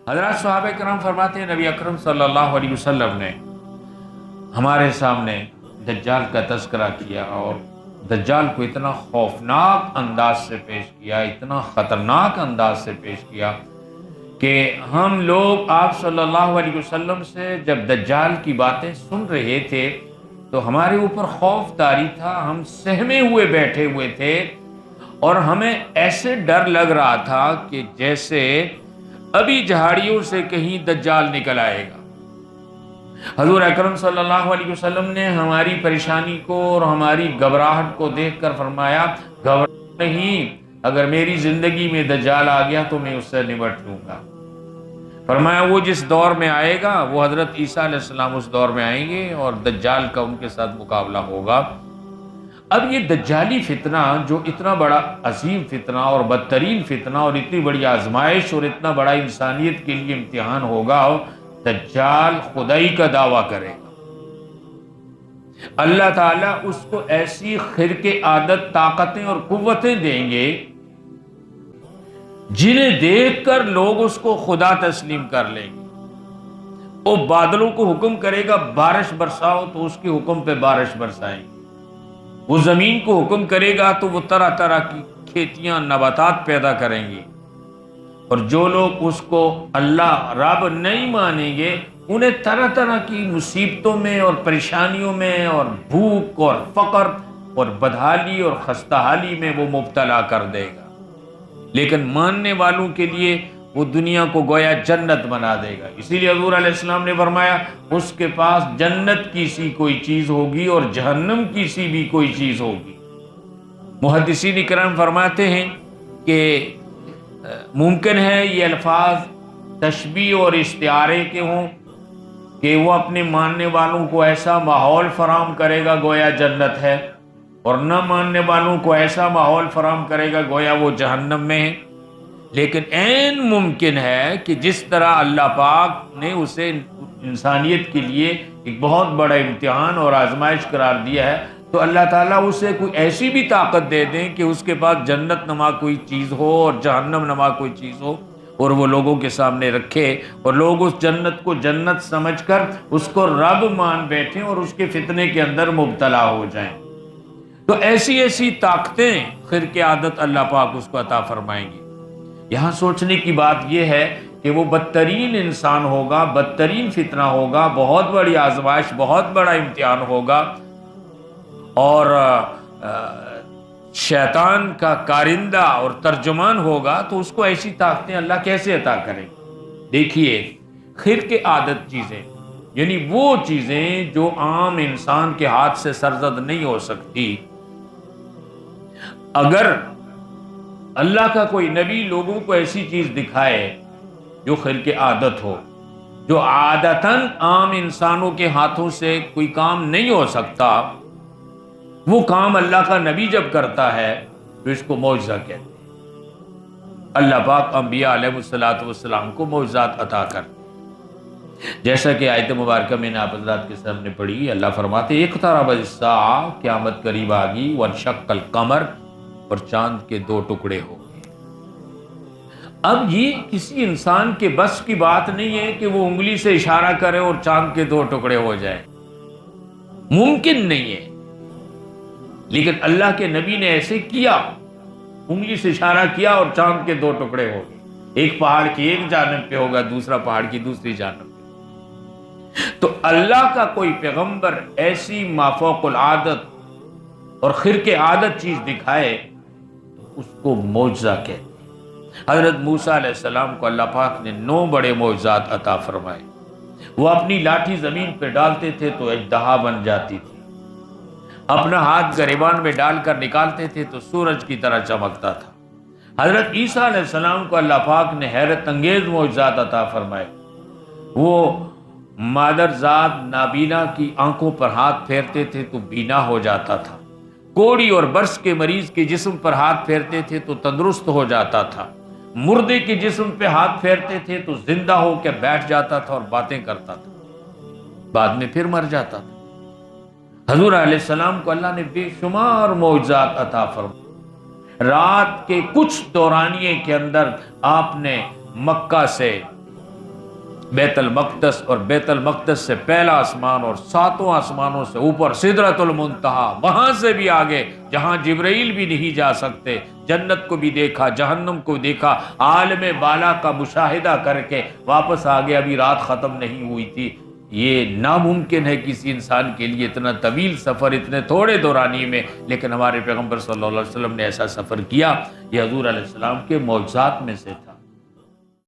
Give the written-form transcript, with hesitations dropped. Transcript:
حضرات صحابہ کرام فرماتے ہیں نبی اکرم صلی اللہ علیہ وسلم نے ہمارے سامنے دجال کا تذکرہ کیا اور دجال کو اتنا خوفناک انداز سے پیش کیا، اتنا خطرناک انداز سے پیش کیا کہ ہم لوگ آپ صلی اللہ علیہ وسلم سے جب دجال کی باتیں سن رہے تھے تو ہمارے اوپر خوف طاری تھا، ہم سہمے ہوئے بیٹھے ہوئے تھے اور ہمیں ایسے ڈر لگ رہا تھا کہ جیسے ابھی جھاڑیوں سے کہیں دجال نکل آئے گا۔ حضور اکرم صلی اللہ علیہ وسلم نے ہماری پریشانی کو اور ہماری گھبراہٹ کو دیکھ کر فرمایا گھبراؤ نہیں، اگر میری زندگی میں دجال آ گیا تو میں اس سے نمٹ لوں گا۔ فرمایا وہ جس دور میں آئے گا وہ حضرت عیسیٰ علیہ السلام اس دور میں آئیں گے اور دجال کا ان کے ساتھ مقابلہ ہوگا۔ اب یہ دجالی فتنہ جو اتنا بڑا عظیم فتنہ اور بدترین فتنہ اور اتنی بڑی آزمائش اور اتنا بڑا انسانیت کے لیے امتحان ہوگا، دجال خدائی کا دعویٰ کرے گا۔ اللہ تعالیٰ اس کو ایسی خرق عادت طاقتیں اور قوتیں دیں گے جنہیں دیکھ کر لوگ اس کو خدا تسلیم کر لیں گے۔ وہ بادلوں کو حکم کرے گا بارش برساؤ تو اس کے حکم پہ بارش برسائیں گے، وہ زمین کو حکم کرے گا تو وہ طرح طرح کی کھیتیاں نباتات پیدا کریں گی، اور جو لوگ اس کو اللہ رب نہیں مانیں گے انہیں طرح طرح کی مصیبتوں میں اور پریشانیوں میں اور بھوک اور فقر اور بدحالی اور خستہ حالی میں وہ مبتلا کر دے گا۔ لیکن ماننے والوں کے لیے وہ دنیا کو گویا جنت بنا دے گا۔ اسی لیے حضور علیہ السلام نے فرمایا اس کے پاس جنت کی سی کوئی چیز ہوگی اور جہنم کی سی بھی کوئی چیز ہوگی۔ محدثین اکرام فرماتے ہیں کہ ممکن ہے یہ الفاظ تشبیہ اور استعارے کے ہوں کہ وہ اپنے ماننے والوں کو ایسا ماحول فراہم کرے گا گویا جنت ہے، اور نہ ماننے والوں کو ایسا ماحول فراہم کرے گا گویا وہ جہنم میں ہے۔ لیکن عین ممکن ہے کہ جس طرح اللہ پاک نے اسے انسانیت کے لیے ایک بہت بڑا امتحان اور آزمائش قرار دیا ہے، تو اللہ تعالیٰ اسے کوئی ایسی بھی طاقت دے دیں کہ اس کے پاس جنت نما کوئی چیز ہو اور جہنم نما کوئی چیز ہو، اور وہ لوگوں کے سامنے رکھے اور لوگ اس جنت کو جنت سمجھ کر اس کو رب مان بیٹھیں اور اس کے فتنے کے اندر مبتلا ہو جائیں۔ تو ایسی ایسی طاقتیں خرق عادت اللہ پاک اس کو عطا فرمائیں گی۔ یہاں سوچنے کی بات یہ ہے کہ وہ بدترین انسان ہوگا، بدترین فتنہ ہوگا، بہت بڑی آزمائش، بہت بڑا امتحان ہوگا، اور شیطان کا کارندہ اور ترجمان ہوگا، تو اس کو ایسی طاقتیں اللہ کیسے عطا کریں؟ دیکھیے، خرق عادت چیزیں یعنی وہ چیزیں جو عام انسان کے ہاتھ سے سرزد نہیں ہو سکتی، اگر اللہ کا کوئی نبی لوگوں کو ایسی چیز دکھائے جو خرق عادت ہو، جو عادتاً عام انسانوں کے ہاتھوں سے کوئی کام نہیں ہو سکتا، وہ کام اللہ کا نبی جب کرتا ہے تو اس کو معجزہ کہتے ہیں۔ اللہ پاک انبیاء علیہ الصلوۃ والسلام کو معجزات عطا کرتے ہیں، جیسا کہ آیت مبارکہ میں نے آپ حضرات کے سامنے پڑھی۔ اللہ فرماتے اقترب الساعہ، قیامت قریب آ گئی، وانشق القمر، اور چاند کے دو ٹکڑے ہو گئے۔ اب یہ کسی انسان کے بس کی بات نہیں ہے کہ وہ انگلی سے اشارہ کرے اور چاند کے دو ٹکڑے ہو جائیں، ممکن نہیں ہے۔ لیکن اللہ کے نبی نے ایسے کیا، انگلی سے اشارہ کیا اور چاند کے دو ٹکڑے ہو گئے، ایک پہاڑ کی ایک جانب پہ ہوگا، دوسرا پہاڑ کی دوسری جانب پہ۔ تو اللہ کا کوئی پیغمبر ایسی مافوق العادت اور خرق عادت چیز دکھائے تو اس کو معجزہ کہتے ہیں۔ حضرت موسیٰ علیہ السلام کو اللہ پاک نے 9 بڑے معجزات عطا فرمائے۔ وہ اپنی لاٹھی زمین پہ ڈالتے تھے تو اژدہا بن جاتی تھی، اپنا ہاتھ گریبان میں ڈال کر نکالتے تھے تو سورج کی طرح چمکتا تھا۔ حضرت عیسیٰ علیہ السلام کو اللہ پاک نے حیرت انگیز معجزات عطا فرمائے۔ وہ مادر ذات نابینا کی آنکھوں پر ہاتھ پھیرتے تھے تو بینا ہو جاتا تھا، کوڑی اور برس کے مریض کے جسم پر ہاتھ پھیرتے تھے تو تندرست ہو جاتا تھا، مردے کے جسم پہ ہاتھ پھیرتے تھے تو زندہ ہو کے بیٹھ جاتا تھا اور باتیں کرتا تھا، بعد میں پھر مر جاتا تھا۔ حضور علیہ السلام کو اللہ نے بے شمار معجزات عطا فرمائے۔ رات کے کچھ دورانیے کے اندر آپ نے مکہ سے بیت المقدس اور بیت المقدس سے پہلا آسمان اور ساتوں آسمانوں سے اوپر سدرۃ المنتہا، وہاں سے بھی آگے جہاں جبرائیل بھی نہیں جا سکتے، جنت کو بھی دیکھا، جہنم کو دیکھا، عالم بالا کا مشاہدہ کر کے واپس آگے، ابھی رات ختم نہیں ہوئی تھی۔ یہ ناممکن ہے کسی انسان کے لیے اتنا طویل سفر اتنے تھوڑے دورانی میں، لیکن ہمارے پیغمبر صلی اللہ علیہ وسلم نے ایسا سفر کیا۔ یہ حضور علیہ السلام کے معجزات میں سے تھا۔